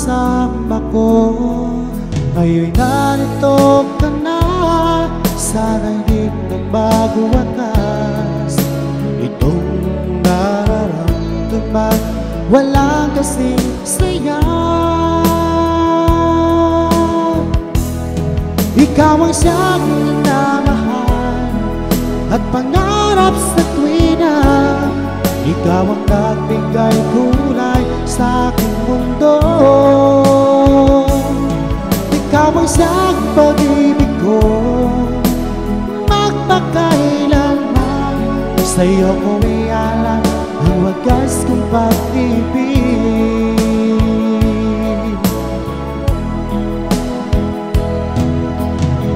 kasama ko. Ngayon'y narito ka na, sana'y di nagbago wakas. Itong nararamdaman, walang kasing saya. Ikaw ang siyang minamahal at pangarap sa tuwina. Ikaw ang nagbigay kulay sa aking mundo. Ikaw ang siyang pag-ibig ko, magpakailanman. Sa'yo ko ialay ang wagas kong pag-ibig.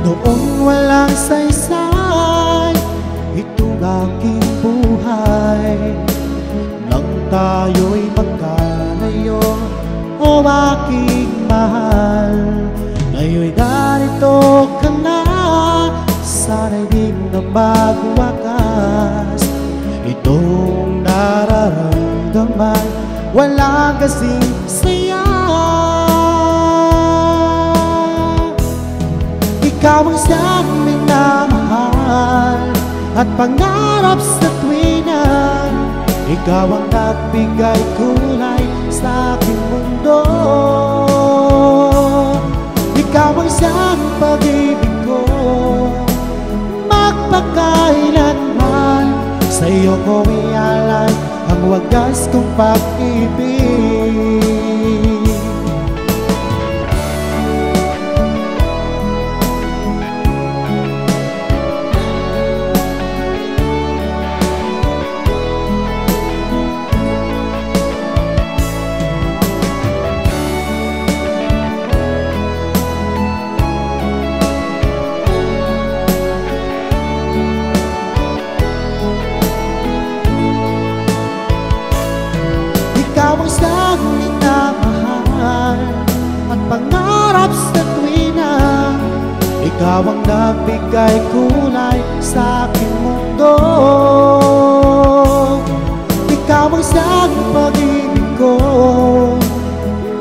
Noong walang saysay itong aking buhay, nang tayo'y magkalayo, o aking mahal. Ngayon'y narito ka na, sana'y di na magwakas. Itong nararamdaman, walang kasing saya. Ikaw ang siyang minamahal at pangarap sa tuwina. Ikaw ang nagbigay kulay sa aking mundo. Ikaw ang siyang pag-ibig ko, magpakailanman. Sa'yo ko ialay ang wagas kong pag-ibig. Ikaw ang siyang minamahal at pangarap sa tuwina. Ikaw ang nagbigay kulay sa aking mundo. Ikaw ang siyang pag-ibig ko,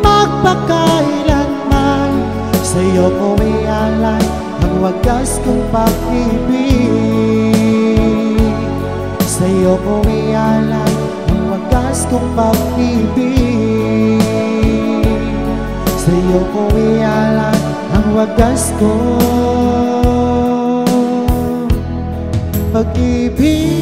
magpakailanman. Sa'yo ko ialay ang wagas kong pag-ibig. Sa'yo ko ialay wagas kong pag-ibig. Sa'yo ko ialay ang wagas kong pag-ibig.